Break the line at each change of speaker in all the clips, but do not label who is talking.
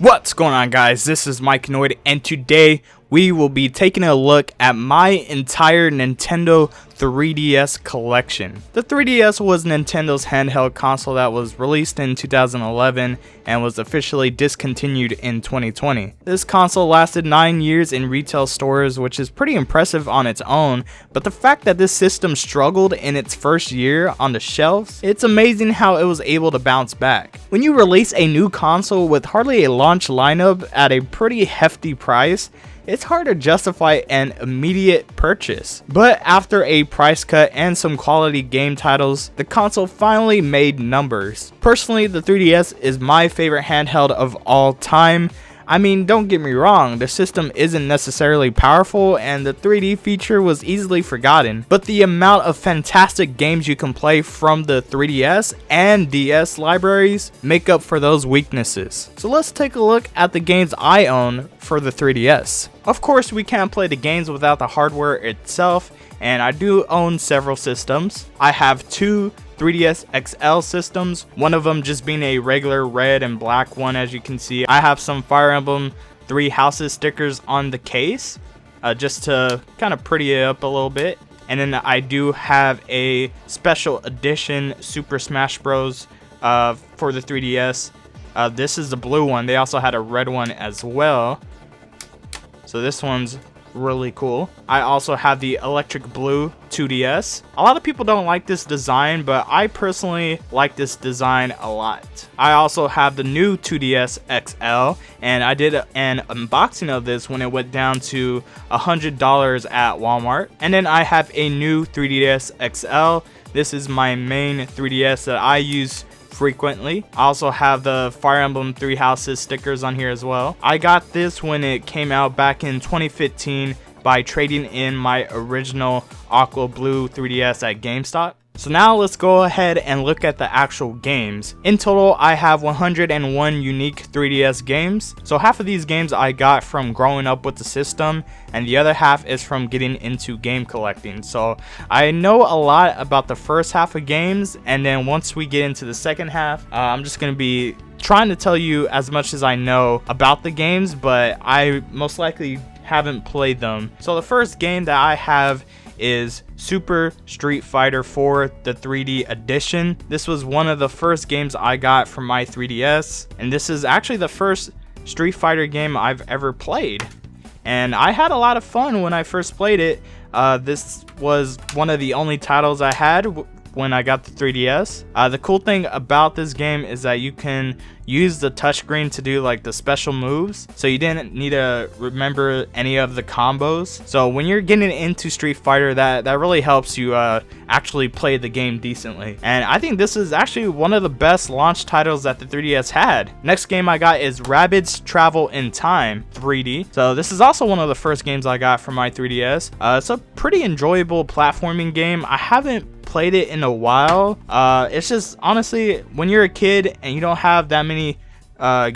What's going on, guys? This is Mikeinoid, and today we will be taking a look at my entire Nintendo 3DS collection. The 3DS was Nintendo's handheld console that was released in 2011 and was officially discontinued in 2020. This console lasted 9 years in retail stores, which is pretty impressive on its own, but the fact that this system struggled in its first year on the shelves, it's amazing how it was able to bounce back. When you release a new console with hardly a launch lineup at a pretty hefty price, it's hard to justify an immediate purchase. But after a price cut and some quality game titles, the console finally made numbers. Personally, the 3DS is my favorite handheld of all time. I mean, don't get me wrong, the system isn't necessarily powerful and the 3D feature was easily forgotten, but the amount of fantastic games you can play from the 3DS and DS libraries make up for those weaknesses. So let's take a look at the games I own for the 3DS. Of course, we can't play the games without the hardware itself, and I do own several systems. I have two 3DS XL systems, one of them just being a regular red and black one. As you can see, I have some Fire Emblem 3 Houses stickers on the case just to kind of pretty it up a little bit. And then I do have a special edition Super Smash Bros. For the 3DS. This is the blue one. They also had a red one as well, so this one's really cool. I also have the electric blue 2DS. A lot of people don't like this design, but I personally like this design a lot. I also have the new 2DS XL, and I did an unboxing of this when it went down to $100 at Walmart. And then I have a new 3DS XL. This is my main 3DS that I use frequently. I also have the Fire Emblem 3 Houses stickers on here as well. I got this when it came out back in 2015 by trading in my original Aqua Blue 3DS at GameStop. So now let's go ahead and look at the actual games. In total, I have 101 unique 3DS games. So half of these games I got from growing up with the system, and the other half is from getting into game collecting. So I know a lot about the first half of games, and then once we get into the second half, I'm just going to be trying to tell you as much as I know about the games, but I most likely haven't played them. So the first game that I have is Super Street Fighter 4, the 3D edition. This was one of the first games I got from my 3DS, and this is actually the first Street Fighter game I've ever played, and I had a lot of fun when I first played it. This was one of the only titles I had when I got the 3DS. The cool thing about this game is that you can use the touchscreen to do like the special moves, so you didn't need to remember any of the combos. So when you're getting into Street Fighter, that really helps you actually play the game decently. And I think this is actually one of the best launch titles that the 3DS had. Next game I got is Rabbids Travel in Time 3D. So this is also one of the first games I got from my 3DS. It's a pretty enjoyable platforming game. I haven't played it in a while. It's just honestly, when you're a kid and you don't have that many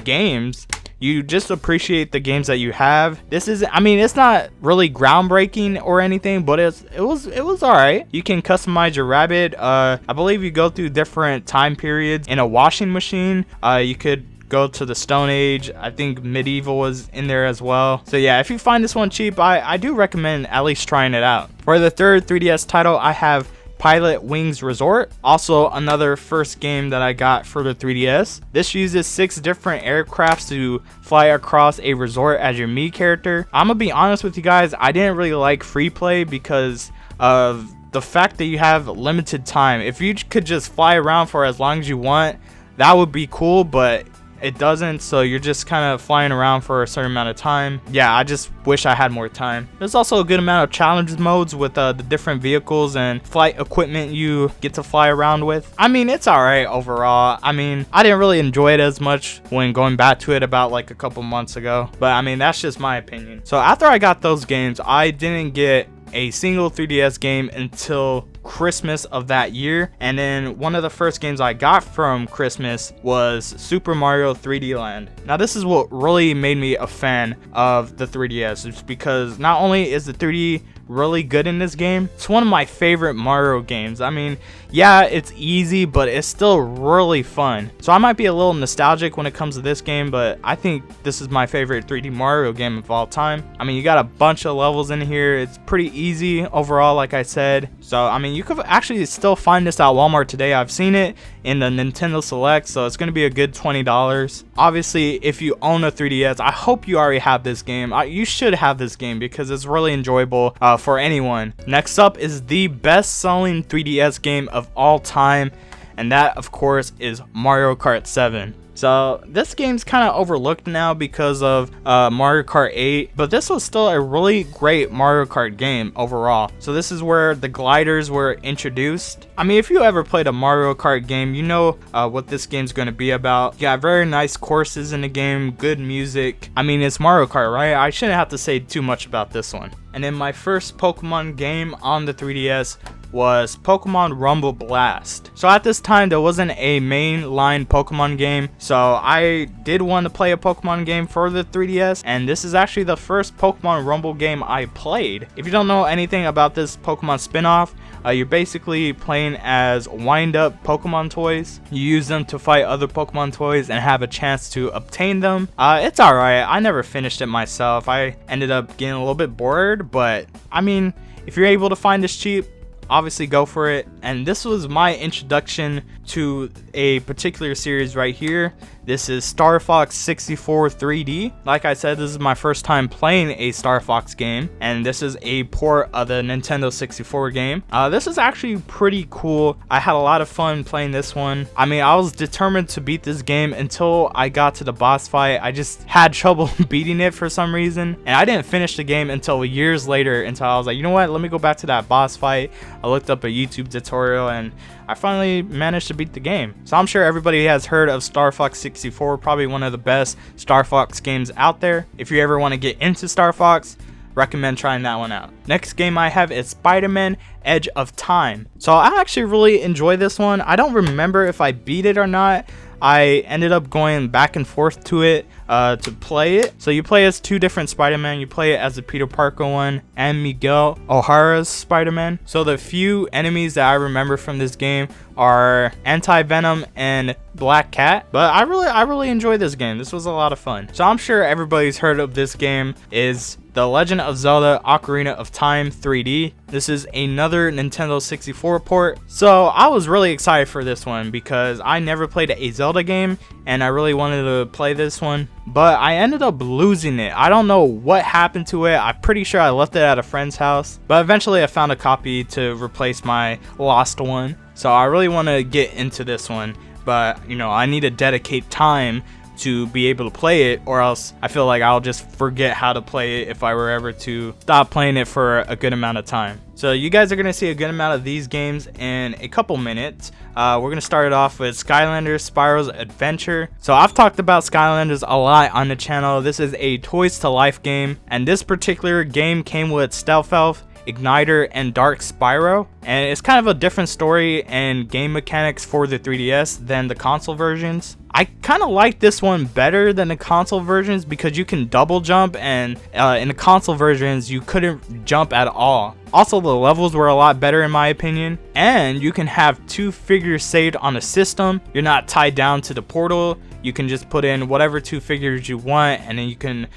games, you just appreciate the games that you have. This is, I mean, it's not really groundbreaking or anything, but it was all right. You can customize your rabbit. I believe you go through different time periods in a washing machine. You could go to the Stone Age. I think medieval was in there as well. So yeah, if you find this one cheap, I do recommend at least trying it out. For the third 3DS title, I have Pilotwings Resort, also another first game that I got for the 3DS. This uses 6 different aircrafts to fly across a resort as your Mii character. I'm gonna be honest with you guys, I didn't really like free play because of the fact that you have limited time. If you could just fly around for as long as you want, that would be cool, but it doesn't, so you're just kind of flying around for a certain amount of time. Yeah, I just wish I had more time. There's also a good amount of challenge modes with the different vehicles and flight equipment you get to fly around with. I mean, it's alright overall. I mean, I didn't really enjoy it as much when going back to it about like a couple months ago, but I mean, that's just my opinion. So after I got those games, I didn't get a single 3DS game until Christmas of that year, and then one of the first games I got from Christmas was Super Mario 3D Land. Now this is what really made me a fan of the 3DS, is because not only is the 3D really good in this game. It's one of my favorite Mario games. I mean, yeah, it's easy, but it's still really fun. So I might be a little nostalgic when it comes to this game, but I think this is my favorite 3D Mario game of all time. I mean, you got a bunch of levels in here. It's pretty easy overall, like I said. So I mean, you could actually still find this at Walmart today. I've seen it in the Nintendo Select, so it's going to be a good $20. Obviously, if you own a 3DS, I hope you already have this game. You should have this game because it's really enjoyable for anyone. Next up is the best-selling 3DS game of all time, and that, of course, is Mario Kart 7. So this game's kind of overlooked now because of Mario Kart 8, but this was still a really great Mario Kart game overall. So this is where the gliders were introduced. I mean, if you ever played a Mario Kart game, you know what this game's going to be about. You got very nice courses in the game, good music. I mean, it's Mario Kart, right? I shouldn't have to say too much about this one. And then my first Pokemon game on the 3DS was Pokemon Rumble Blast. So at this time, there wasn't a mainline Pokemon game, so I did want to play a Pokemon game for the 3DS, and this is actually the first Pokemon Rumble game I played. If you don't know anything about this Pokemon spin-off, you're basically playing as wind-up Pokemon toys. You use them to fight other Pokemon toys and have a chance to obtain them. It's alright. I never finished it myself. I ended up getting a little bit bored, but I mean, if you're able to find this cheap, obviously go for it. And this was my introduction to a particular series right here. This is Starfox 64 3D. Like I said, this is my first time playing a Starfox game, and this is a port of the Nintendo 64 game. This is actually pretty cool. I had a lot of fun playing this one. I mean, I was determined to beat this game until I got to the boss fight. I just had trouble beating it for some reason, and I didn't finish the game until years later, until I was like, you know what, let me go back to that boss fight. I looked up a YouTube tutorial and I finally managed to beat the game. So I'm sure everybody has heard of Starfox 64, probably one of the best Starfox games out there. If you ever want to get into Starfox, recommend trying that one out. Next game I have is Spider-Man Edge of Time. So I actually really enjoy this one. I don't remember if I beat it or not. I ended up going back and forth to it to play it. So you play as two different Spider-Man. You play it as the Peter Parker one and Miguel O'Hara's Spider-Man. So the few enemies that I remember from this game are Anti-Venom and Black Cat. But I really enjoyed this game. This was a lot of fun. So I'm sure everybody's heard of this game. Is The Legend of Zelda Ocarina of Time 3D. This is another Nintendo 64 port. So I was really excited for this one because I never played a Zelda game and I really wanted to play this one, but I ended up losing it. I don't know what happened to it. I'm pretty sure I left it at a friend's house, but eventually I found a copy to replace my lost one. So I really want to get into this one, but you know, I need to dedicate time to be able to play it, or else I feel like I'll just forget how to play it if I were ever to stop playing it for a good amount of time. So you guys are going to see a good amount of these games in a couple minutes. We're going to start it off with Skylanders Spyro's Adventure. So I've talked about Skylanders a lot on the channel. This is a Toys to Life game, and this particular game came with Stealth Elf, Igniter, and Dark Spyro, and it's kind of a different story and game mechanics for the 3DS than the console versions. I kind of like this one better than the console versions because you can double jump, and in the console versions you couldn't jump at all. Also, the levels were a lot better in my opinion, and you can have two figures saved on a system. You're not tied down to the portal. You can just put in whatever two figures you want, and then you can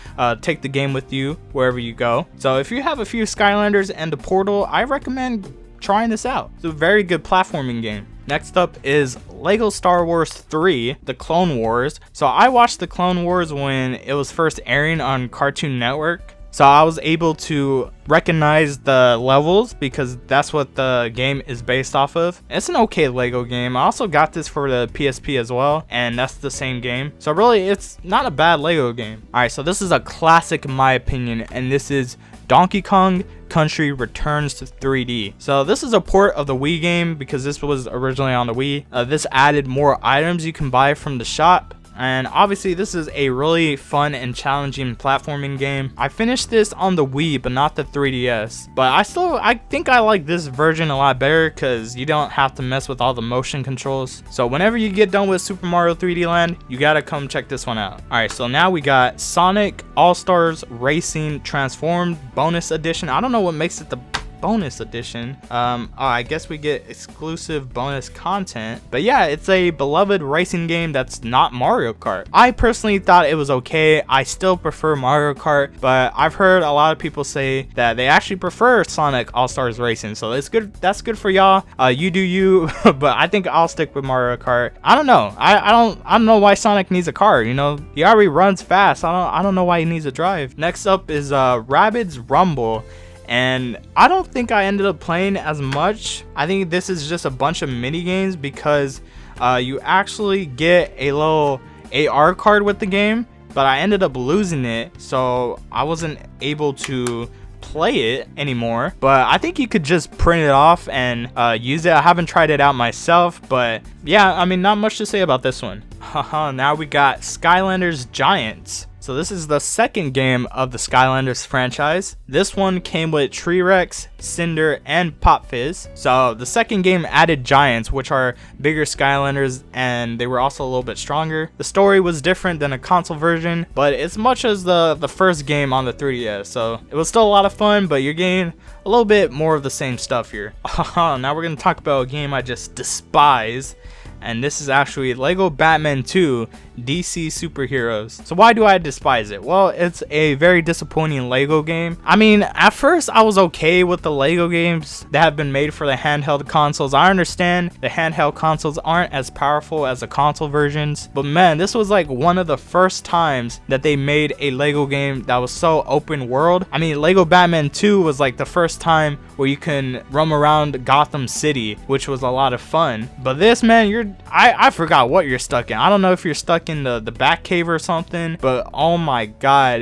take the game with you wherever you go. So if you have a few Skylanders and the portal, I recommend trying this out. It's a very good platforming game. Next up is Lego Star Wars 3, The Clone Wars. So I watched The Clone Wars when it was first airing on Cartoon Network. So I was able to recognize the levels because that's what the game is based off of. It's an okay Lego game. I also got this for the PSP as well, and that's the same game. So really, it's not a bad Lego game. Alright, so this is a classic in my opinion, and this is Donkey Kong Country Returns to 3D. So this is a port of the Wii game because this was originally on the Wii. This added more items you can buy from the shop. and obviously this is a really fun and challenging platforming game. I finished this on the Wii but not the 3DS, but I think I like this version a lot better because you don't have to mess with all the motion controls. So whenever you get done with Super Mario 3D Land, you gotta come check this one out. Alright, so now we got Sonic All-Stars Racing Transformed Bonus Edition. I don't know what makes it the bonus edition. I guess we get exclusive bonus content, but yeah, it's a beloved racing game that's not Mario Kart. I personally thought it was okay. I still prefer Mario Kart, but I've heard a lot of people say that they actually prefer Sonic All-Stars Racing, so it's good. That's good for y'all. You do you. But I think I'll stick with Mario Kart. I don't know. I don't know why Sonic needs a car. You know, he already runs fast. I don't know why he needs a drive. Next up is Rabbids Rumble. And I don't think I ended up playing as much. I think this is just a bunch of mini games because you actually get a little AR card with the game, but I ended up losing it, so I wasn't able to play it anymore. But I think you could just print it off and use it. I haven't tried it out myself, but yeah, I mean, not much to say about this one. Now we got Skylanders Giants. So this is the second game of the Skylanders franchise. This one came with Tree Rex, Cinder, and Pop Fizz. So the second game added Giants, which are bigger Skylanders, and they were also a little bit stronger. The story was different than a console version, but as much as the first game on the 3DS. So it was still a lot of fun, but you're getting a little bit more of the same stuff here. Now we're going to talk about a game I just despise. And this is actually Lego Batman 2 DC Superheroes. So why do I despise it? Well, it's a very disappointing Lego game. I mean, at first I was okay with the Lego games that have been made for the handheld consoles. I understand the handheld consoles aren't as powerful as the console versions, but man, this was like one of the first times that they made a Lego game that was so open world. I mean, Lego Batman 2 was like the first time where you can roam around Gotham City, which was a lot of fun. But this, man, I forgot what you're stuck in. I don't know if you're stuck in the back cave or something, but oh my god,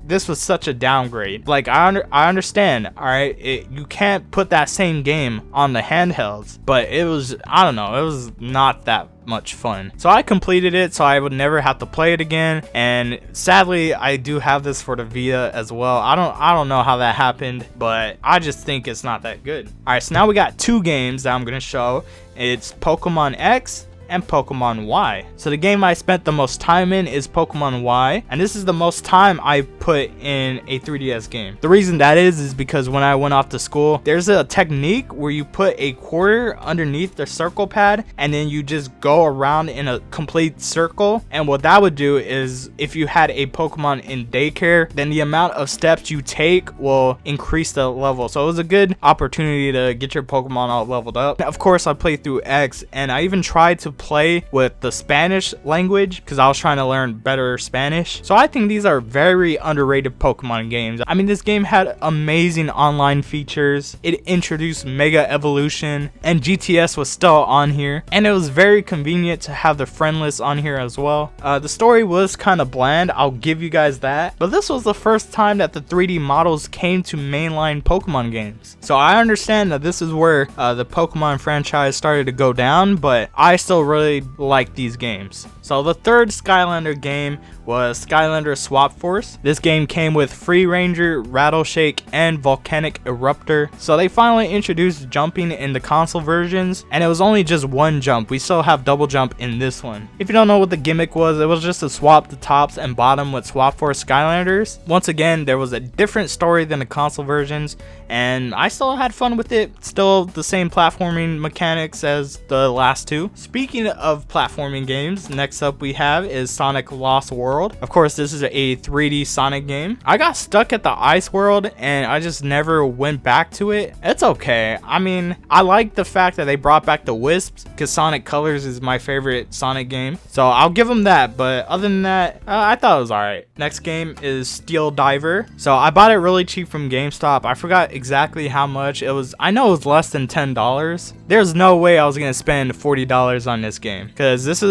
this was such a downgrade. Like, I understand, all right, you can't put that same game on the handhelds, but it was, I don't know, it was not that much fun. So I completed it so I would never have to play it again, and sadly I do have this for the Vita as well. I don't know how that happened, but I just think it's not that good. All right, so now we got two games that I'm gonna show. It's Pokémon X and Pokemon Y. So the game I spent the most time in is Pokemon Y, and this is the most time I put in a 3DS game. The reason that is because when I went off to school, there's a technique where you put a quarter underneath the circle pad and then you just go around in a complete circle. And what that would do is, if you had a Pokemon in daycare, then the amount of steps you take will increase the level. So it was a good opportunity to get your Pokemon all leveled up. Of course, I played through X, and I even tried to play with the Spanish language because I was trying to learn better Spanish. So I think these are very underrated Pokemon games. I mean, this game had amazing online features. It introduced Mega Evolution, and GTS was still on here, and it was very convenient to have the friend list on here as well. The story was kind of bland, I'll give you guys that, but this was the first time that the 3D models came to mainline Pokemon games. So I understand that this is where the Pokemon franchise started to go down, but I still really like these games. So the third Skylander game was Skylander Swap Force. This game came with Free Ranger, Rattleshake, and Volcanic Eruptor. So they finally introduced jumping in the console versions, and it was only just one jump. We still have double jump in this one. If you don't know what the gimmick was, it was just to swap the tops and bottom with Swap Force Skylanders. Once again, there was a different story than the console versions, and I still had fun with it. Still the same platforming mechanics as the last two. Speaking of platforming games, next up we have is Sonic Lost World. Of course, this is a 3D Sonic game. I got stuck at the ice world and I just never went back to it. It's okay. I mean, I like the fact that they brought back the Wisps because Sonic Colors is my favorite Sonic game, so I'll give them that. But other than that, I thought it was alright. Next game is Steeldiver. So I bought it really cheap from GameStop. I forgot exactly how much it was. I know it was less than $10. There's no way I was gonna spend $40 on this game because this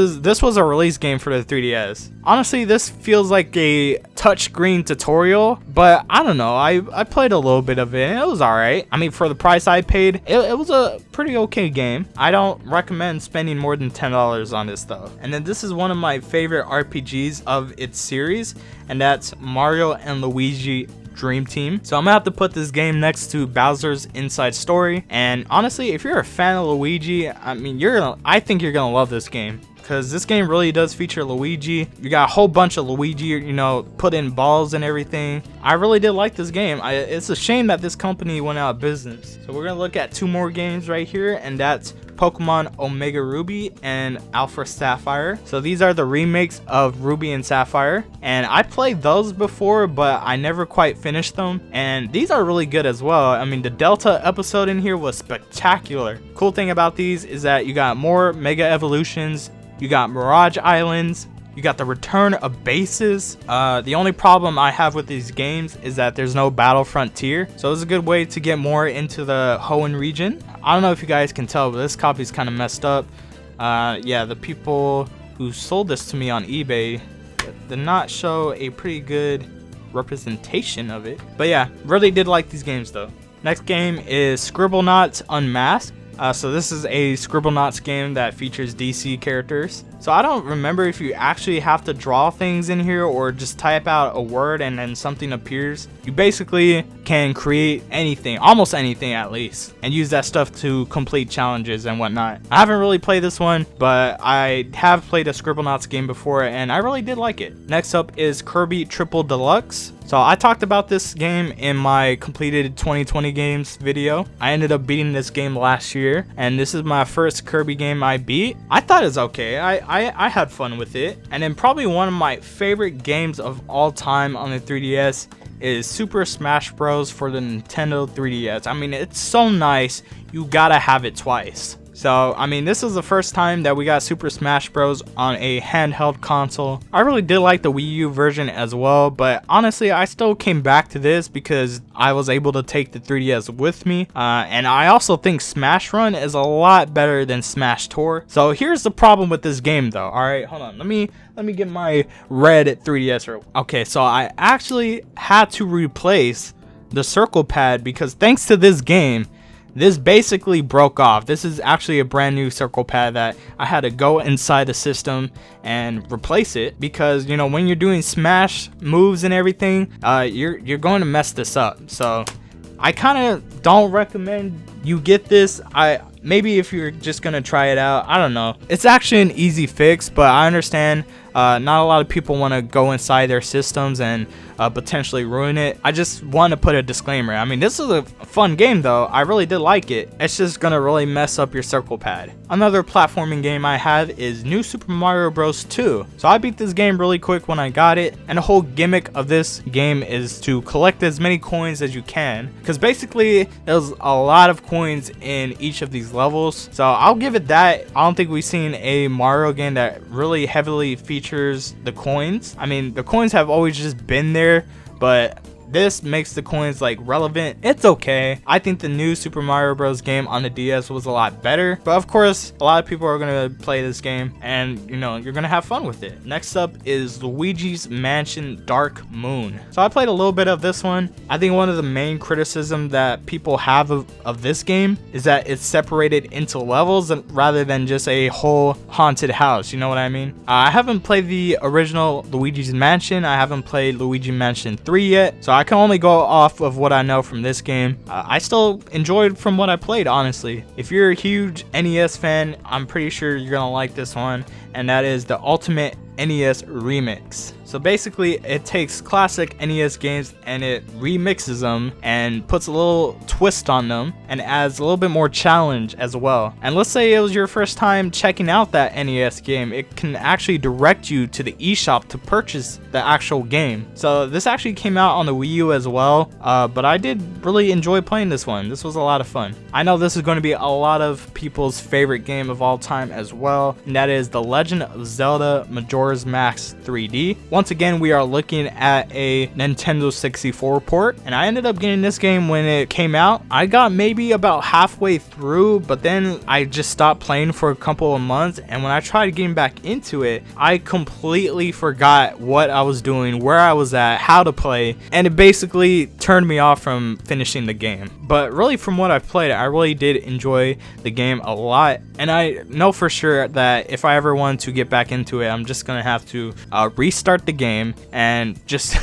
was a release game for the 3DS. Honestly, this feels like a touchscreen tutorial, but I don't know. I played a little bit of it and it was alright. I mean, for the price I paid, it was a pretty okay game. I don't recommend spending more than $10 on this though. And then this is one of my favorite RPGs of its series, and that's Mario and Luigi Dream Team. So I'm gonna have to put this game next to Bowser's Inside Story. And honestly, if you're a fan of Luigi, I mean, I think you're gonna love this game, because this game really does feature Luigi. You got a whole bunch of Luigi, you know, put in balls and everything. I really did like this game. It's a shame that this company went out of business. So we're gonna look at 2 more games right here, and that's Pokemon Omega Ruby and Alpha Sapphire. So these are the remakes of Ruby and Sapphire, and I played those before, but I never quite finished them, and these are really good as well. I mean, the Delta episode in here was spectacular. Cool thing about these is that you got more Mega Evolutions, you got Mirage Islands, you got the return of bases. The only problem I have with these games is that there's no Battle Frontier, so it's a good way to get more into the Hoenn region. I don't know if you guys can tell, but this copy is kind of messed up. Yeah, the people who sold this to me on eBay did not show a pretty good representation of it. But yeah, really did like these games though. Next game is Scribblenauts Unmasked. So this is a Scribblenauts game that features DC characters. So I don't remember if you actually have to draw things in here or just type out a word and then something appears. You basically can create anything, almost anything at least, and use that stuff to complete challenges and whatnot. I haven't really played this one, but I have played a Scribblenauts game before and I really did like it. Next up is Kirby Triple Deluxe. So I talked about this game in my completed 2020 games video. I ended up beating this game last year, and this is my first Kirby game I beat. I thought it was okay. I had fun with it. And then probably one of my favorite games of all time on the 3DS is Super Smash Bros. For the Nintendo 3DS. I mean, it's so nice. You gotta have it twice. So, I mean, this is the first time that we got Super Smash Bros. On a handheld console. I really did like the Wii U version as well, but honestly, I still came back to this because I was able to take the 3DS with me. And I also think Smash Run is a lot better than Smash Tour. So here's the problem with this game though. Alright, hold on. Let me get my red 3DS. Okay, so I actually had to replace the circle pad because thanks to this game, this basically broke off. This is actually a brand new circle pad that I had to go inside the system and replace it because, you know, when you're doing smash moves and everything, you're going to mess this up. So I kind of don't recommend you get this. Maybe if you're just gonna try it out, I don't know. It's actually an easy fix, but I understand not a lot of people want to go inside their systems and potentially ruin it. I just want to put a disclaimer. I mean, this is a fun game though. I really did like it. It's just gonna really mess up your circle pad. Another platforming game I have is New Super Mario Bros. 2. So I beat this game really quick when I got it, and the whole gimmick of this game is to collect as many coins as you can, because basically there's a lot of coins in each of these levels. So I'll give it that. I don't think we've seen a Mario game that really heavily features the coins. I mean, the coins have always just been there, but this makes the coins like relevant. It's okay. I think the new Super Mario Bros. Game on the DS was a lot better, but of course a lot of people are gonna play this game and, you know, you're gonna have fun with it. Next up is Luigi's Mansion Dark Moon. So I played a little bit of this one. I think one of the main criticism that people have of this game is that it's separated into levels rather than just a whole haunted house. You know what I mean? I haven't played the original Luigi's Mansion. I haven't played Luigi Mansion 3 yet, so I can only go off of what I know from this game. I still enjoyed from what I played, honestly. If you're a huge NES fan, I'm pretty sure you're gonna like this one, and that is the Ultimate NES Remix. So basically it takes classic NES games and it remixes them and puts a little twist on them and adds a little bit more challenge as well. And let's say it was your first time checking out that NES game, it can actually direct you to the eShop to purchase the actual game. So this actually came out on the Wii U as well, but I did really enjoy playing this one. This was a lot of fun. I know this is going to be a lot of people's favorite game of all time as well, and that is The Legend of Zelda Majora Majora's Mask 3D. Once again, we are looking at a Nintendo 64 port, and I ended up getting this game when it came out. I got maybe about halfway through, but then I just stopped playing for a couple of months, and when I tried getting back into it, I completely forgot what I was doing, where I was at, how to play, and it basically turned me off from finishing the game. But really, from what I've played, I really did enjoy the game a lot, and I know for sure that if I ever want to get back into it, I'm just gonna have to restart the game and just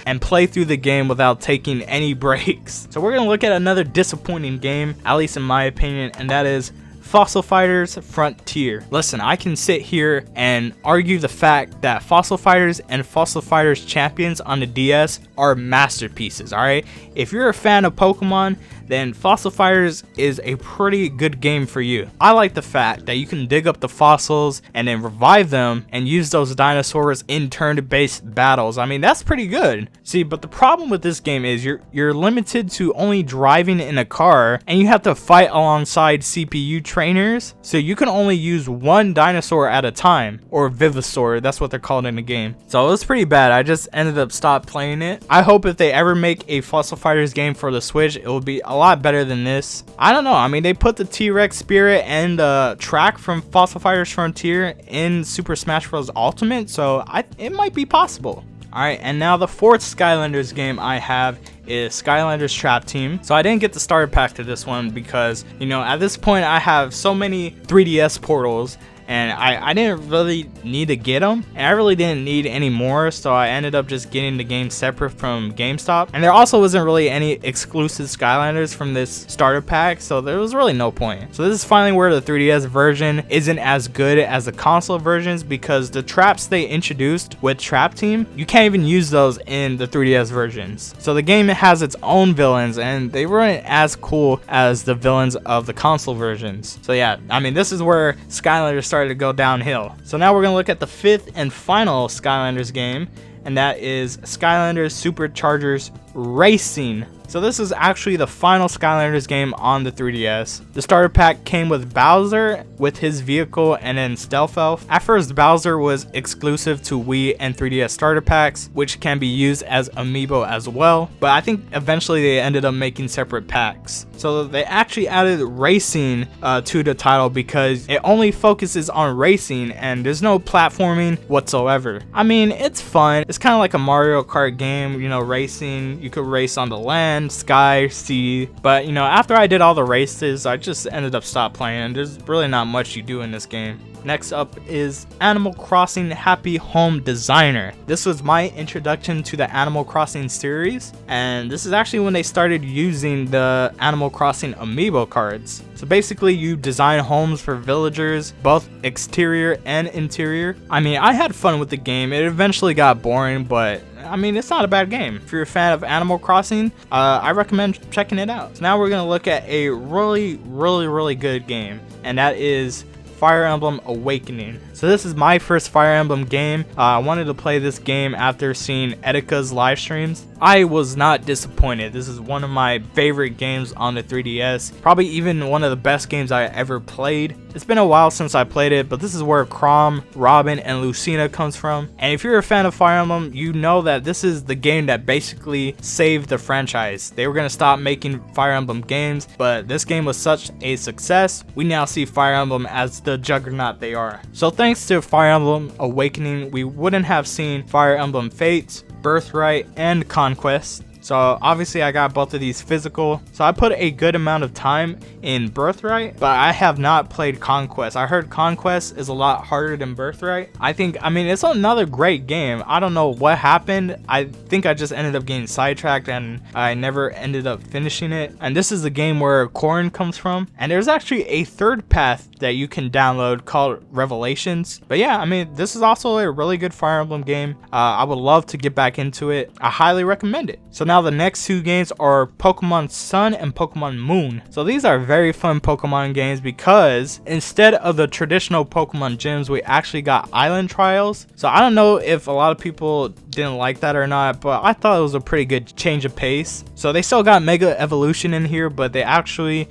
and play through the game without taking any breaks. So we're gonna look at another disappointing game, at least in my opinion, and that is Fossil Fighters Frontier. Listen, I can sit here and argue the fact that Fossil Fighters and Fossil Fighters Champions on the DS are masterpieces, alright? If you're a fan of Pokemon, then Fossil Fighters is a pretty good game for you. I like the fact that you can dig up the fossils and then revive them and use those dinosaurs in turn-based battles. I mean, that's pretty good. See, but the problem with this game is you're limited to only driving in a car, and you have to fight alongside CPU trainers, so you can only use one dinosaur at a time, or Vivasaur, that's what they're called in the game. So it was pretty bad. I just ended up stopped playing it. I hope if they ever make a Fossil Fighters game for the Switch, it will be a lot better than this. I don't know. I mean, they put the T-Rex spirit and the track from Fossil Fighters Frontier in Super Smash Bros. Ultimate, so it might be possible. Alright, and now the fourth Skylanders game I have is Skylanders Trap Team. So I didn't get the starter pack to this one because, you know, at this point I have so many 3DS portals, and I didn't really need to get them, and I really didn't need any more, so I ended up just getting the game separate from GameStop. And there also wasn't really any exclusive Skylanders from this starter pack, so there was really no point. So this is finally where the 3DS version isn't as good as the console versions, because the traps they introduced with Trap Team, you can't even use those in the 3DS versions. So the game has its own villains, and they weren't as cool as the villains of the console versions. So yeah, I mean, this is where Skylanders started to go downhill. So now we're going to look at the fifth and final Skylanders game, and that is Skylanders Superchargers Racing. So this is actually the final Skylanders game on the 3DS. The starter pack came with Bowser with his vehicle and then Stealth Elf. At first, Bowser was exclusive to Wii and 3DS starter packs, which can be used as amiibo as well, but I think eventually they ended up making separate packs. So they actually added racing to the title because it only focuses on racing and there's no platforming whatsoever. I mean, it's fun. It's kind of like a Mario Kart game, you know, racing. You could race on the land, sky, sea, but you know, after I did all the races, I just ended up stopped playing, and there's really not much you do in this game. Next up is Animal Crossing Happy Home Designer. This was my introduction to the Animal Crossing series, and this is actually when they started using the Animal Crossing amiibo cards. So basically you design homes for villagers, both exterior and interior. I mean, I had fun with the game. It eventually got boring, but I mean, it's not a bad game. If you're a fan of Animal Crossing, I recommend checking it out. So now we're going to look at a really good game, and that is Fire Emblem Awakening. So this is my first Fire Emblem game. I wanted to play this game after seeing Etika's live streams. I was not disappointed. This is one of my favorite games on the 3DS. Probably even one of the best games I ever played. It's been a while since I played it, but this is where Chrom, Robin, and Lucina comes from. And if you're a fan of Fire Emblem, you know that this is the game that basically saved the franchise. They were going to stop making Fire Emblem games, but this game was such a success. We now see Fire Emblem as the juggernaut they are. So thanks to Fire Emblem Awakening, we wouldn't have seen Fire Emblem Fates, Birthright, and Conquest. So obviously I got both of these physical. So I put a good amount of time in Birthright, but I have not played Conquest. I heard Conquest is a lot harder than Birthright. I mean, it's another great game. I don't know what happened. I think I just ended up getting sidetracked and I never ended up finishing it. And this is the game where Corrin comes from. And there's actually a third path that you can download called Revelations. But yeah, I mean, this is also a really good Fire Emblem game. I would love to get back into it. I highly recommend it. So now Now the next two games are Pokemon Sun and Pokemon Moon. So these are very fun Pokemon games because instead of the traditional Pokemon gyms, we actually got island trials. So I don't know if a lot of people didn't like that or not, but I thought it was a pretty good change of pace. So they still got Mega Evolution in here, but they actually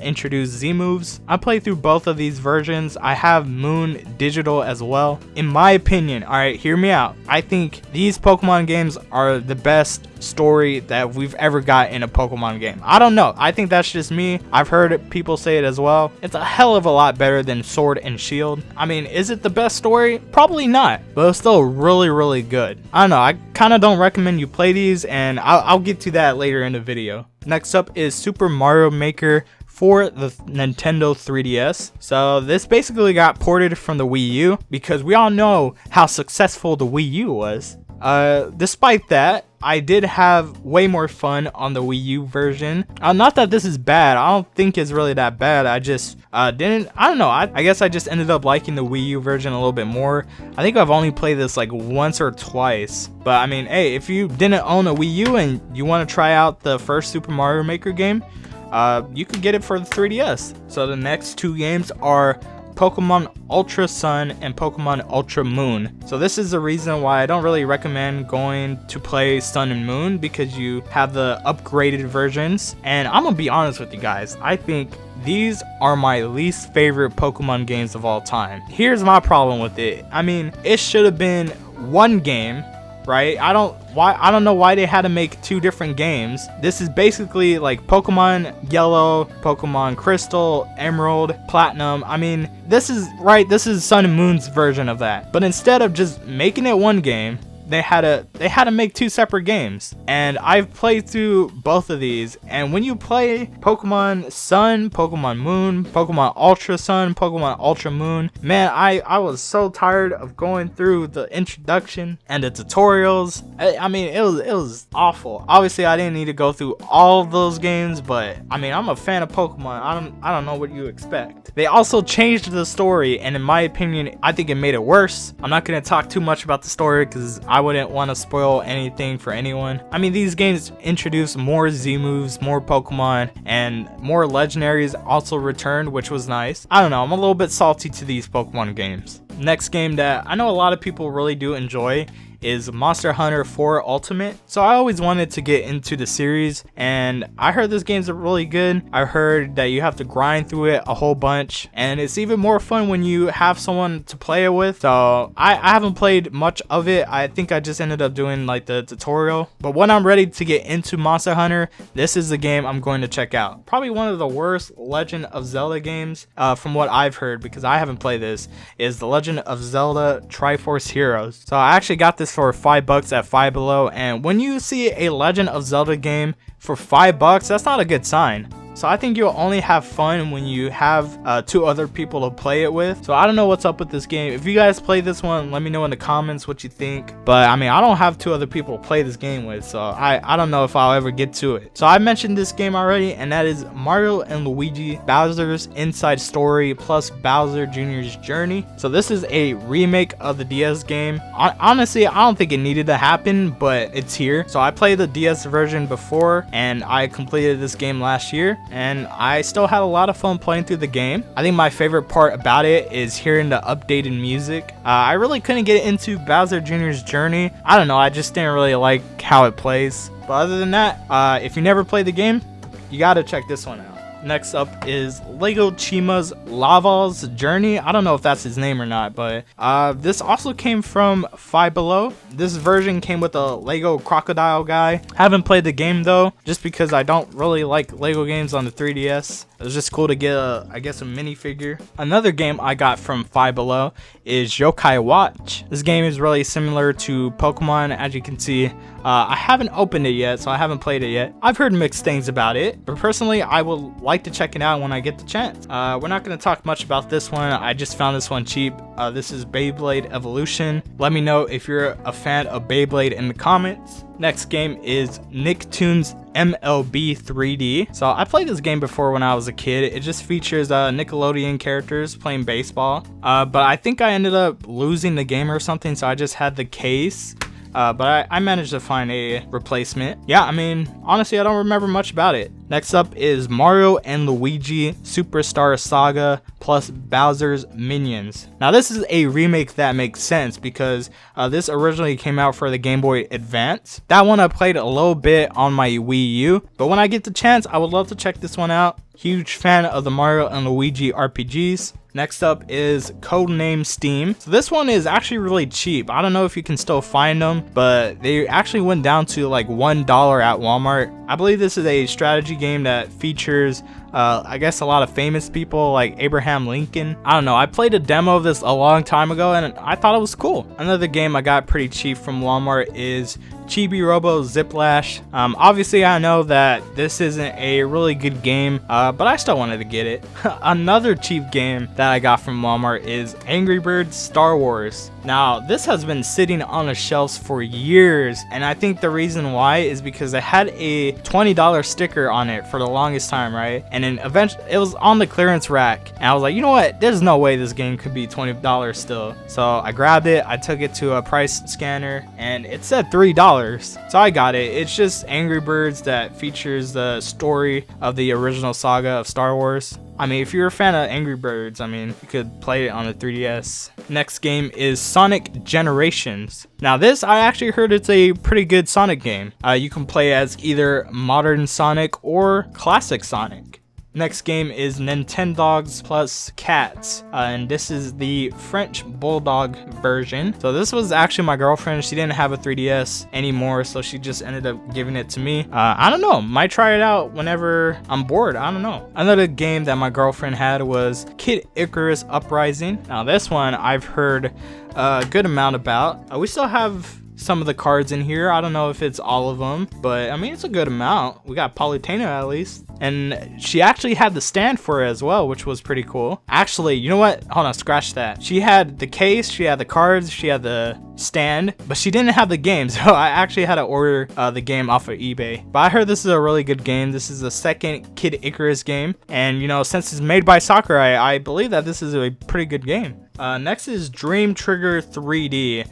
introduced Z moves. I played through both of these versions. I have Moon digital as well. In my opinion, all right, hear me out, I think these Pokemon games are the best story that we've ever got in a Pokemon game. I don't know, I think that's just me. I've heard people say it as well. It's a hell of a lot better than Sword and Shield. I mean, is it the best story? Probably not, but it's still really good. I don't know, I kind of don't recommend you play these, and I'll get to that later in the video. Next up is Super Mario Maker for the Nintendo 3DS. So this basically got ported from the Wii U because we all know how successful the Wii U was. Despite that, I did have way more fun on the Wii U version. Not that this is bad, I don't think it's really that bad. I just I don't know, I guess I just ended up liking the Wii U version a little bit more. I think I've only played this like once or twice, but I mean, hey, if you didn't own a Wii U and you want to try out the first Super Mario Maker game, you could get it for the 3DS. So the next two games are Pokemon Ultra Sun and Pokemon Ultra Moon. So this is the reason why I don't really recommend going to play Sun and Moon, because you have the upgraded versions. And I'm gonna be honest with you guys, I think these are my least favorite Pokemon games of all time. Here's my problem with it. I mean, it should have been one game, right? I don't know why they had to make two different games. This is basically like Pokemon Yellow, Pokemon Crystal, Emerald, Platinum. I mean, this is Sun and Moon's version of that. But instead of just making it one game, they had to make two separate games. And I've played through both of these, and when you play Pokemon Sun, Pokemon Moon, Pokemon Ultra Sun, Pokemon Ultra Moon, man, I was so tired of going through the introduction and the tutorials. I mean, it was awful. Obviously I didn't need to go through all of those games, but I mean, I'm a fan of Pokemon. I don't know what you expect. They also changed the story, and in my opinion, I think it made it worse. I'm not gonna talk too much about the story because I wouldn't want to spoil anything for anyone. I mean, these games introduced more Z moves, more Pokemon, and more legendaries also returned, which was nice. I don't know, I'm a little bit salty to these Pokemon games. Next game that I know a lot of people really do enjoy is Monster Hunter 4 Ultimate. So I always wanted to get into the series, and I heard this game's really good. I heard that you have to grind through it a whole bunch, and it's even more fun when you have someone to play it with. So I haven't played much of it. I think I just ended up doing like the tutorial. But when I'm ready to get into Monster Hunter, this is the game I'm going to check out. Probably one of the worst Legend of Zelda games, from what I've heard, because I haven't played this, is the Legend of Zelda Triforce Heroes. So I actually got this for $5 at Five Below, and when you see a Legend of Zelda game for $5, that's not a good sign. So I think you'll only have fun when you have two other people to play it with. So I don't know what's up with this game. If you guys play this one, let me know in the comments what you think. But I mean, I don't have two other people to play this game with, so I don't know if I'll ever get to it. So I mentioned this game already, and that is Mario and Luigi Bowser's Inside Story plus Bowser Jr.'s Journey. So this is a remake of the DS game. Honestly, I don't think it needed to happen, but it's here. So I played the DS version before, and I completed this game last year, and I still had a lot of fun playing through the game. I think my favorite part about it is hearing the updated music. I really couldn't get into Bowser Jr.'s Journey. I don't know, I just didn't really like how it plays. But other than that, if you never played the game, you gotta check this one out. Next up is Lego Chima's Laval's Journey. I don't know if that's his name or not, but this also came from Five Below. This version came with a Lego crocodile guy. Haven't played the game though, just because I don't really like Lego games on the 3DS. It was just cool to get I guess a minifigure. Another game I got from Five Below is Yokai Watch. This game is really similar to Pokemon, as you can see. I haven't opened it yet, so I haven't played it yet. I've heard mixed things about it, but personally, I would like to check it out when I get the chance. We're not going to talk much about this one. I just found this one cheap. This is Beyblade Evolution. Let me know if you're a fan of Beyblade in the comments. Next game is Nicktoons MLB 3D. So I played this game before when I was a kid. It just features Nickelodeon characters playing baseball. But I think I ended up losing the game or something, so I just had the case. but I managed to find a replacement. Yeah, I mean, honestly, I don't remember much about it. Next up is Mario and Luigi Superstar Saga plus Bowser's Minions. Now this is a remake that makes sense because this originally came out for the Game Boy Advance. That one I played a little bit on my Wii U, but when I get the chance, I would love to check this one out. Huge fan of the Mario and Luigi RPGs. Next up is Codename Steam. So this one is actually really cheap. I don't know if you can still find them, but they actually went down to like $1 at Walmart. I believe this is a strategy game that features I guess a lot of famous people like Abraham Lincoln. I don't know, I played a demo of this a long time ago and I thought it was cool. Another game I got pretty cheap from Walmart is Chibi-Robo Ziplash. Obviously I know that this isn't a really good game, but I still wanted to get it. Another cheap game that I got from Walmart is Angry Birds Star Wars. Now this has been sitting on the shelves for years, and I think the reason why is because it had a $20 sticker on it for the longest time, right? And then eventually it was on the clearance rack, and I was like, you know what, there's no way this game could be $20 still. So I grabbed it, I took it to a price scanner, and it said $3. So I got it. It's just Angry Birds that features the story of the original saga of Star Wars. I mean, if you're a fan of Angry Birds, I mean, you could play it on the 3DS. Next game is Sonic Generations. Now this, I actually heard it's a pretty good Sonic game. You can play as either modern Sonic or classic Sonic. Next game is Nintendogs plus Cats, and this is the French Bulldog version. So this was actually my girlfriend. She didn't have a 3DS anymore, so she just ended up giving it to me. I don't know, might try it out whenever I'm bored. I don't know. Another game that my girlfriend had was Kid Icarus Uprising. Now this one I've heard a good amount about. We still have some of the cards in here. I don't know if it's all of them, but I mean, it's a good amount. We got Palutena at least. And she actually had the stand for it as well, which was pretty cool. Actually, you know what? Hold on, scratch that. She had the case, she had the cards, she had the stand, but she didn't have the game. So I actually had to order the game off of eBay. But I heard this is a really good game. This is the second Kid Icarus game. And you know, since it's made by Sakurai, I believe that this is a pretty good game. Next is Dream Trigger 3D.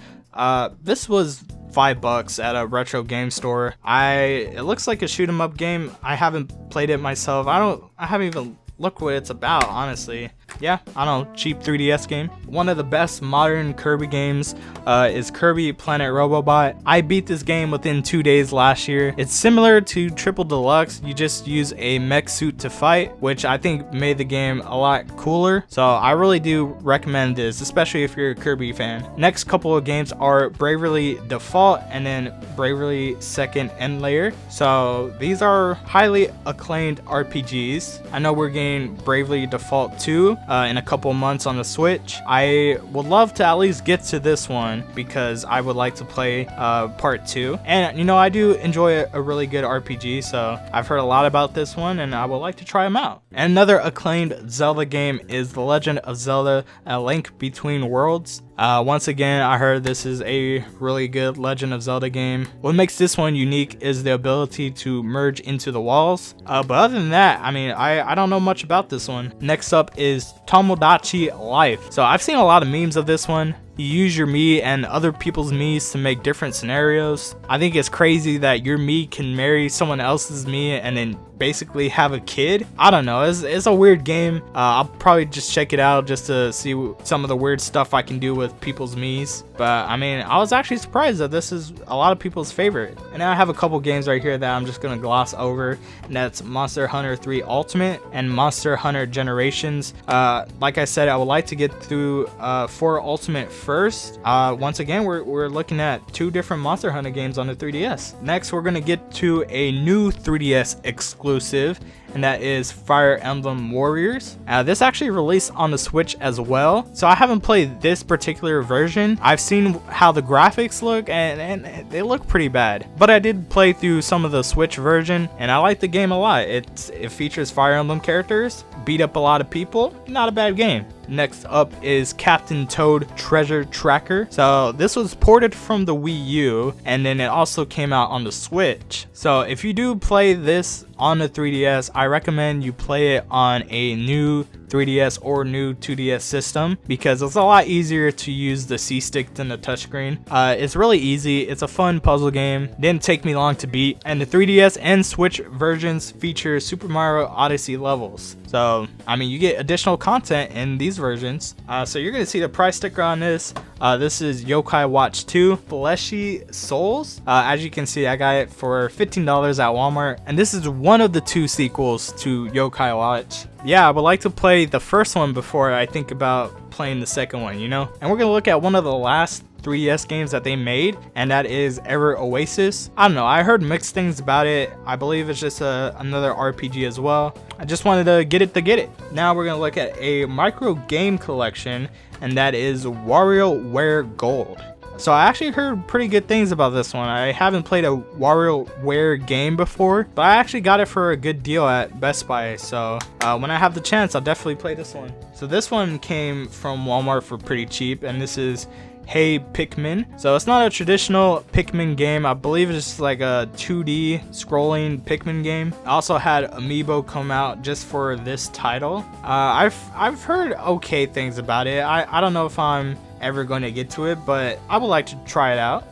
This was $5 at a retro game store. It looks like a shoot 'em up game. I haven't played it myself. I haven't even looked what it's about, honestly. Yeah, I don't know, cheap 3DS game. One of the best modern Kirby games is Kirby Planet Robobot. I beat this game within 2 days last year. It's similar to Triple Deluxe. You just use a mech suit to fight, which I think made the game a lot cooler. So I really do recommend this, especially if you're a Kirby fan. Next couple of games are Bravely Default and then Bravely Second End Layer. So these are highly acclaimed RPGs. I know we're getting Bravely Default 2 in a couple months on the Switch. I would love to at least get to this one because I would like to play part 2. And you know, I do enjoy a really good RPG, so I've heard a lot about this one and I would like to try them out. And another acclaimed Zelda game is The Legend of Zelda: A Link Between Worlds. Once again, I heard this is a really good Legend of Zelda game. What makes this one unique is the ability to merge into the walls. But other than that, I mean, I don't know much about this one. Next up is Tomodachi Life. So I've seen a lot of memes of this one. You use your Mii and other people's Miis to make different scenarios. I think it's crazy that your Mii can marry someone else's Mii and then basically have a kid. I don't know, it's a weird game. I'll probably just check it out just to see some of the weird stuff I can do with people's Miis. But I mean, I was actually surprised that this is a lot of people's favorite. And I have a couple games right here that I'm just gonna gloss over, and that's Monster Hunter 3 Ultimate and Monster Hunter Generations. Like I said, I would like to get through 4 Ultimate first. Once again, we're looking at 2 different Monster Hunter games on the 3DS. Next, we're gonna get to a new 3DS exclusive, and that is Fire Emblem Warriors. This actually released on the Switch as well, so I haven't played this particular version. I've seen how the graphics look, and they look pretty bad, but I did play through some of the Switch version, and I like the game a lot. It features Fire Emblem characters, beat up a lot of people, not a bad game. Next up is Captain Toad Treasure Tracker. So this was ported from the Wii U, and then it also came out on the Switch. So if you do play this on the 3DS, I recommend you play it on a new 3DS or new 2DS system because it's a lot easier to use the C stick than the touchscreen. It's really easy. It's a fun puzzle game. Didn't take me long to beat, and the 3DS and Switch versions feature Super Mario Odyssey levels. So I mean, you get additional content in these versions. So you're gonna see the price sticker on this. This is Yokai Watch 2 Fleshy Souls. As you can see, I got it for $15 at Walmart, and this is one of the 2 sequels to Yokai Watch. Yeah, I would like to play the first one before I think about playing the second one, you know? And we're gonna look at one of the last 3DS games that they made, and that is Ever Oasis. I don't know, I heard mixed things about it. I believe it's just another RPG as well. I just wanted to get it. Now we're gonna look at a micro game collection, and that is WarioWare Gold. So I actually heard pretty good things about this one. I haven't played a WarioWare game before, but I actually got it for a good deal at Best Buy. So when I have the chance, I'll definitely play this one. So this one came from Walmart for pretty cheap, and this is Hey Pikmin. So it's not a traditional Pikmin game. I believe it's just like a 2D scrolling Pikmin game. I also had Amiibo come out just for this title. I've heard okay things about it. I don't know if I'm ever going to get to it, but I would like to try it out.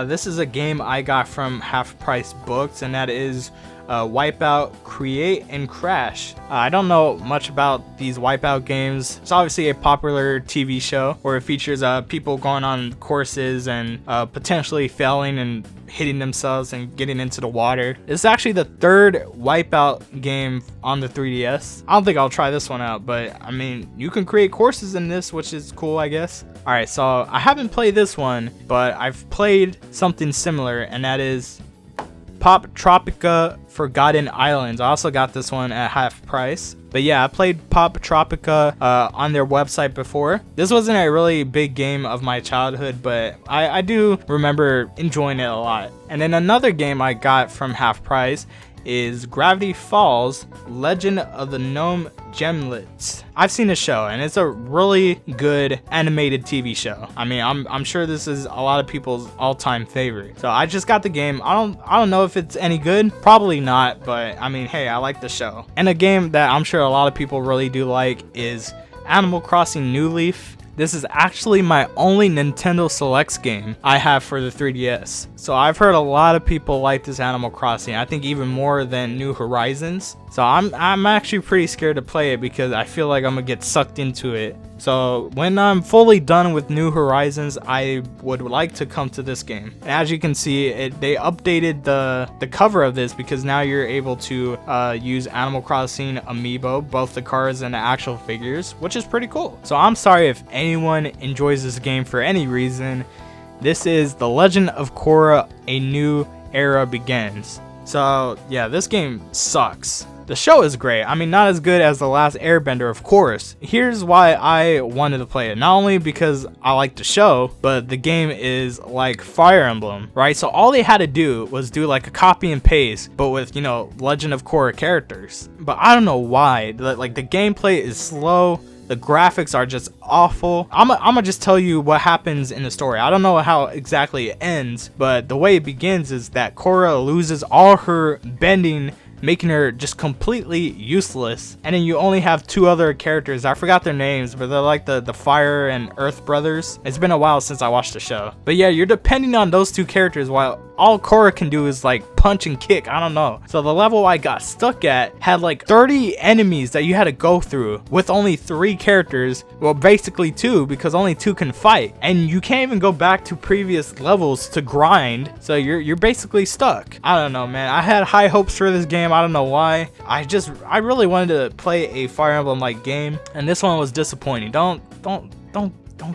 This is a game I got from Half Price Books, and that is Wipeout, Create, and Crash. I don't know much about these Wipeout games. It's obviously a popular TV show where it features people going on courses and potentially failing and hitting themselves and getting into the water. It's actually the 3rd Wipeout game on the 3DS. I don't think I'll try this one out, but I mean, you can create courses in this, which is cool, I guess. Alright, so I haven't played this one, but I've played something similar, and that is Pop Tropica Forgotten Islands. I also got this one at half price. But yeah, I played Pop Tropica on their website before. This wasn't a really big game of my childhood, but I do remember enjoying it a lot. And then another game I got from half price is Gravity Falls Legend of the Gnome Gemlets. I've seen the show, and it's a really good animated TV show. I mean, I'm sure this is a lot of people's all-time favorite. So I just got the game. I don't know if it's any good. Probably not, but I mean, hey, I like the show. And a game that I'm sure a lot of people really do like is Animal Crossing New Leaf. This is actually my only Nintendo Selects game I have for the 3DS. So I've heard a lot of people like this Animal Crossing. I think even more than New Horizons. So I'm actually pretty scared to play it because I feel like I'm gonna get sucked into it. So when I'm fully done with New Horizons, I would like to come to this game. And as you can see, they updated the cover of this because now you're able to use Animal Crossing Amiibo, both the cards and the actual figures, which is pretty cool. So I'm sorry if anyone enjoys this game for any reason. This is The Legend of Korra: A New Era Begins. So yeah, this game sucks. The show is great. I mean, not as good as The Last Airbender, of course. Here's why I wanted to play it. Not only because I like the show, but the game is like Fire Emblem, right? So all they had to do was do like a copy and paste, but with, you know, Legend of Korra characters. But I don't know why. Like, the gameplay is slow. The graphics are just awful. I'm gonna just tell you what happens in the story. I don't know how exactly it ends, but the way it begins is that Korra loses all her bending, making her just completely useless. And then you only have 2 other characters. I forgot their names, but they're like the Fire and Earth brothers. It's been a while since I watched the show. But yeah, you're depending on those 2 characters while all Korra can do is like punch and kick. I don't know. So the level I got stuck at had like 30 enemies that you had to go through with only 3 characters. Well, basically 2, because only 2 can fight. And you can't even go back to previous levels to grind. So you're basically stuck. I don't know, man. I had high hopes for this game. I don't know why. I really wanted to play a Fire Emblem like game, and this one was disappointing. Don't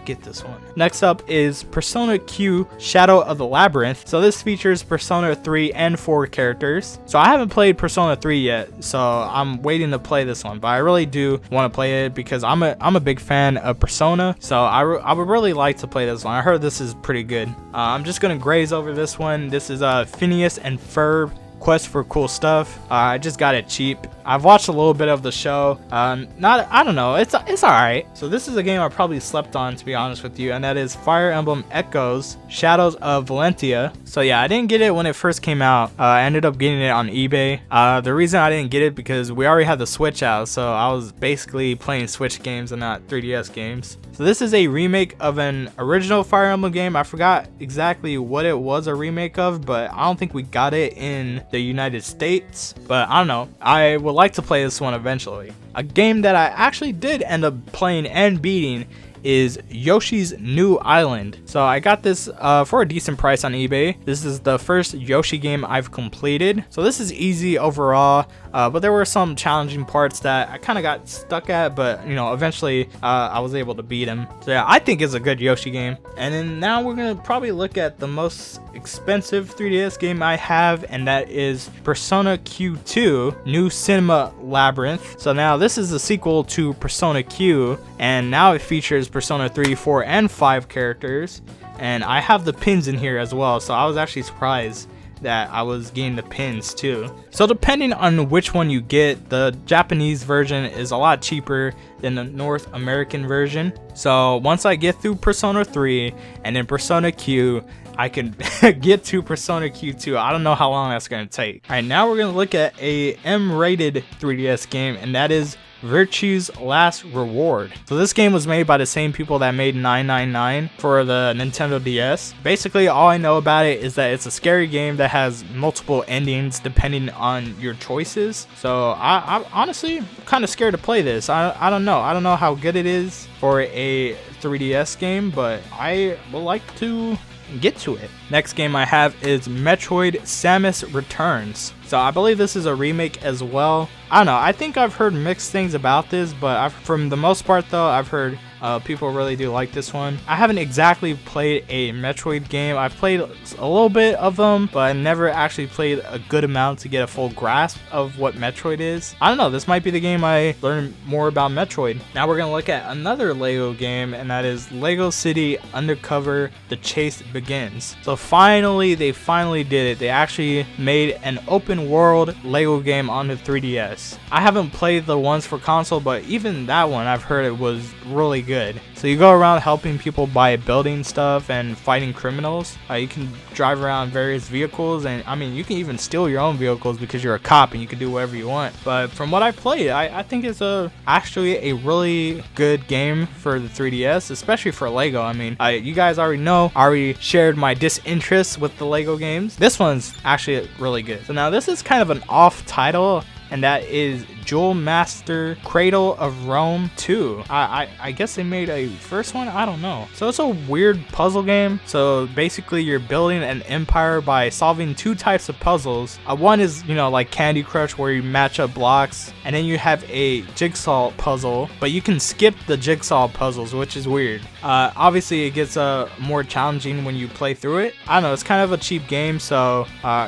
get this one. Next up is Persona Q Shadow of the Labyrinth. So this features Persona 3 and 4 characters. So I haven't played Persona 3 yet, so I'm waiting to play this one, but I really do want to play it because I'm a big fan of Persona. So I would really like to play this one. I heard this is pretty good. I'm just gonna graze over this one. This is Phineas and Ferb quest for cool stuff. I just got it cheap. I've watched a little bit of the show. I don't know. It's alright. So this is a game I probably slept on, to be honest with you, and that is Fire Emblem Echoes Shadows of Valentia. So yeah, I didn't get it when it first came out. I ended up getting it on eBay. The reason I didn't get it because we already had the Switch out, so I was basically playing Switch games and not 3DS games. So this is a remake of an original Fire Emblem game. I forgot exactly what it was a remake of, but I don't think we got it in the United States. But I don't know. I would like to play this one eventually. A game that I actually did end up playing and beating is Yoshi's New Island. So I got this for a decent price on eBay. This is the first Yoshi game I've completed. So this is easy overall, but there were some challenging parts that I kind of got stuck at, but you know, eventually I was able to beat him. So yeah, I think it's a good Yoshi game. And then now we're gonna probably look at the most expensive 3DS game I have, and that is Persona Q2 New Cinema Labyrinth. So now this is a sequel to Persona Q, and now it features Persona 3, 4, and 5 characters, and I have the pins in here as well, so I was actually surprised that I was getting the pins too. So depending on which one you get, the Japanese version is a lot cheaper than the North American version. So once I get through Persona 3 and then Persona Q, I can get to Persona Q2. I don't know how long that's going to take. Alright, now we're going to look at a M-rated 3DS game, and that is Virtue's Last Reward. So this game was made by the same people that made 999 for the Nintendo DS. Basically, all I know about it is that it's a scary game that has multiple endings depending on your choices. So I'm honestly kind of scared to play this. I don't know. I don't know how good it is for a 3DS game, but I would like to get to it. Next game I have is Metroid Samus Returns. So I believe this is a remake as well. I don't know, I think I've heard mixed things about this, but from the most part though, I've heard people really do like this one. I haven't exactly played a Metroid game. I've played a little bit of them, but I never actually played a good amount to get a full grasp of what Metroid is. I don't know, this might be the game I learn more about Metroid. Now we're gonna look at another Lego game, and that is Lego City Undercover The Chase Begins. So they finally did it. They actually made an open world Lego game on the 3DS. I haven't played the ones for console, but even that one I've heard it was really good. So you go around helping people by building stuff and fighting criminals. You can drive around various vehicles, and I mean, you can even steal your own vehicles because you're a cop and you can do whatever you want. But from what I played, I think it's actually a really good game for the 3DS, especially for Lego. I mean, you guys already know, I already shared my disinterest with the Lego games. This one's actually really good. So now this is kind of an off title, and that is Jewel Master Cradle of Rome 2. I guess they made a first one? I don't know. So it's a weird puzzle game. So basically you're building an empire by solving two types of puzzles. One is, you know, like Candy Crush, where you match up blocks, and then you have a jigsaw puzzle, but you can skip the jigsaw puzzles, which is weird. Obviously it gets more challenging when you play through it. I don't know, it's kind of a cheap game, so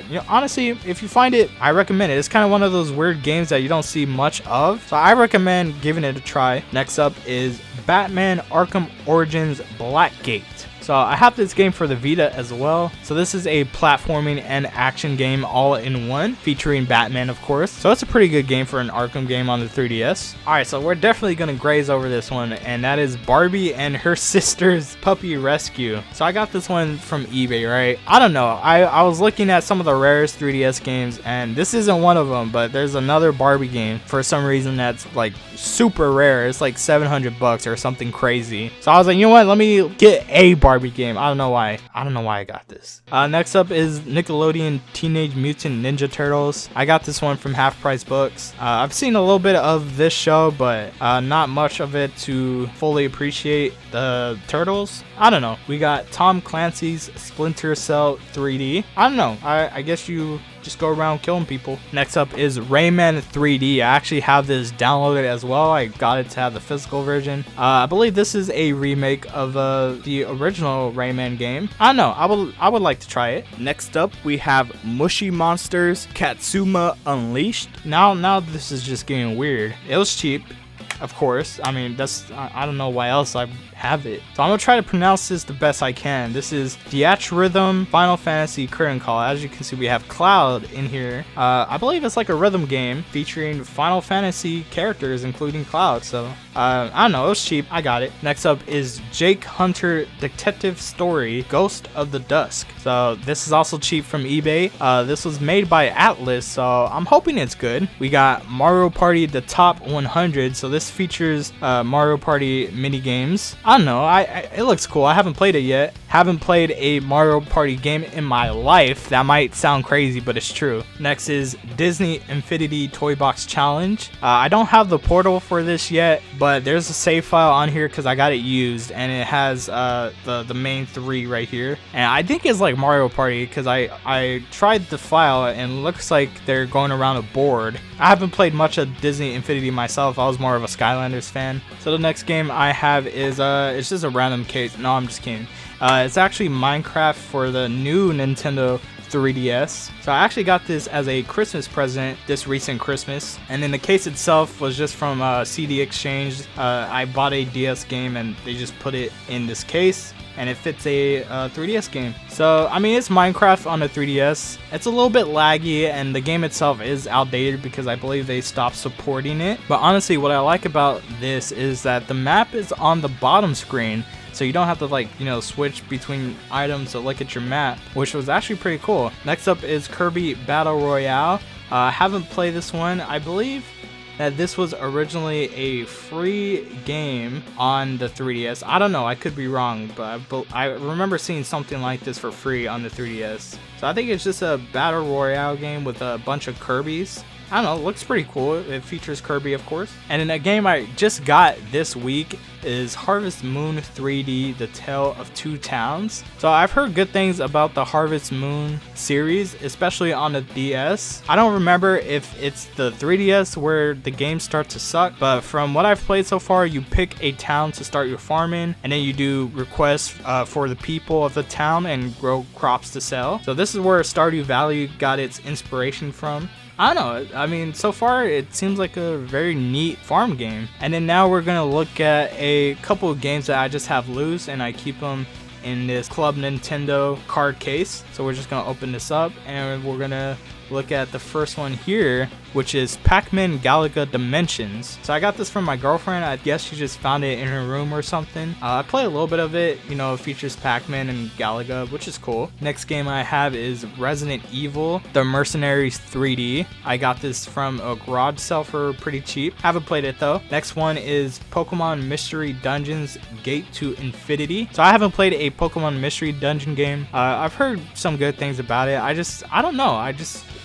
you know, honestly, if you find it, I recommend it. It's kind of one of those weird games that you don't see much of, so I recommend giving it a try. Next up is Batman Arkham Origins Blackgate. So I have this game for the Vita as well. So this is a platforming and action game all in one, featuring Batman, of course. So it's a pretty good game for an Arkham game on the 3DS. Alright, so we're definitely going to graze over this one, and that is Barbie and Her Sister's Puppy Rescue. So I got this one from eBay, right? I don't know. I was looking at some of the rarest 3DS games, and this isn't one of them, but there's another Barbie game for some reason that's like super rare. It's like $700 or something crazy. So I was like, you know what? Let me get a Barbie game. I don't know why I got this. Next up is Nickelodeon Teenage Mutant Ninja Turtles. I got this one from Half Price Books. I've seen a little bit of this show, but not much of it to fully appreciate the turtles. I don't know. We got Tom Clancy's Splinter Cell 3D. I don't know. I guess you just go around killing people. Next up is Rayman 3D. I actually have this downloaded as well. I got it to have the physical version. I believe this is a remake of the original Rayman game. I don't know. I would like to try it. Next up, we have Mushy Monsters Katsuma Unleashed. Now this is just getting weird. It was cheap, of course. I mean, I don't know why else I have it. So I'm gonna try to pronounce this the best I can. This is Rhythm Final Fantasy Curtain Call. As you can see, we have Cloud in here. I believe it's like a rhythm game featuring Final Fantasy characters, including Cloud. So I don't know, it was cheap. I got it. Next up is Jake Hunter Detective Story Ghost of the Dusk. So this is also cheap from eBay. This was made by Atlas, so I'm hoping it's good. We got Mario Party The Top 100. So this features Mario Party mini games. I don't know, it looks cool. I haven't played it yet. Haven't played a Mario Party game in my life. That might sound crazy, but it's true. Next is Disney Infinity Toy Box Challenge. I don't have the portal for this yet, but there's a save file on here because I got it used, and it has the main 3 right here. And I think it's like Mario Party because I tried the file and it looks like they're going around a board. I haven't played much of Disney Infinity myself. I was more of a Skylanders fan. So the next game I have is it's just a random case. No, I'm just kidding. It's actually Minecraft for the new Nintendo 3DS. So I actually got this as a Christmas present this recent Christmas, and then the case itself was just from CD Exchange. I bought a DS game and they just put it in this case, and it fits a 3DS game. So I mean, it's Minecraft on a 3DS. It's a little bit laggy, and the game itself is outdated because I believe they stopped supporting it. But honestly, what I like about this is that the map is on the bottom screen, so you don't have to, like, you know, switch between items to look at your map, which was actually pretty cool. Next up is Kirby Battle Royale. I haven't played this one. I believe that this was originally a free game on the 3DS. I don't know, I could be wrong, but I remember seeing something like this for free on the 3DS. So I think it's just a Battle Royale game with a bunch of Kirbys. I don't know, it looks pretty cool. It features Kirby, of course. And then a game I just got this week is Harvest Moon 3D, The Tale of Two Towns. So I've heard good things about the Harvest Moon series, especially on the DS. I don't remember if it's the 3DS where the games start to suck, but from what I've played so far, you pick a town to start your farm in, and then you do requests for the people of the town and grow crops to sell. So this is where Stardew Valley got its inspiration from. I don't know, I mean, so far it seems like a very neat farm game. And then now we're gonna look at a couple of games that I just have loose, and I keep them in this Club Nintendo card case. So we're just gonna open this up, and we're gonna look at the first one here, which is Pac-Man Galaga Dimensions. So I got this from my girlfriend. I guess she just found it in her room or something. I played a little bit of it. You know, it features Pac-Man and Galaga, which is cool. Next game I have is Resident Evil The Mercenaries 3D. I got this from a garage sale for pretty cheap. Haven't played it though. Next one is Pokemon Mystery Dungeons Gate to Infinity. So I haven't played a Pokemon Mystery Dungeon game. I've heard some good things about it. I don't know.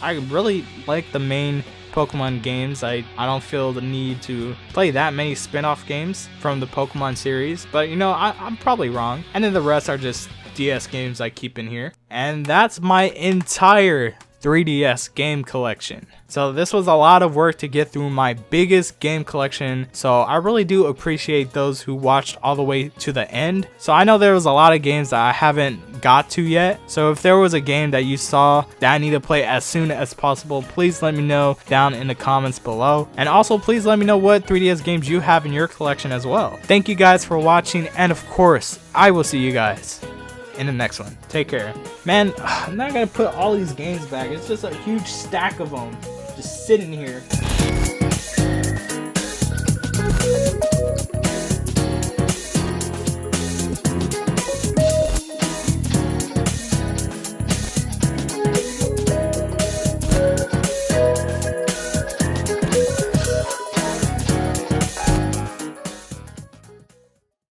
I really like the main Pokemon games. I don't feel the need to play that many spin-off games from the Pokemon series, but you know, I'm probably wrong. And then the rest are just DS games I keep in here. And that's my entire 3DS game collection. So this was a lot of work to get through my biggest game collection, so I really do appreciate those who watched all the way to the end. So I know there was a lot of games that I haven't got to yet, so if there was a game that you saw that I need to play as soon as possible, please let me know down in the comments below. And also please let me know what 3DS games you have in your collection as well. Thank you guys for watching, and of course I will see you guys in the next one. Take care. Man, I'm not gonna put all these games back. It's just a huge stack of them just sitting here.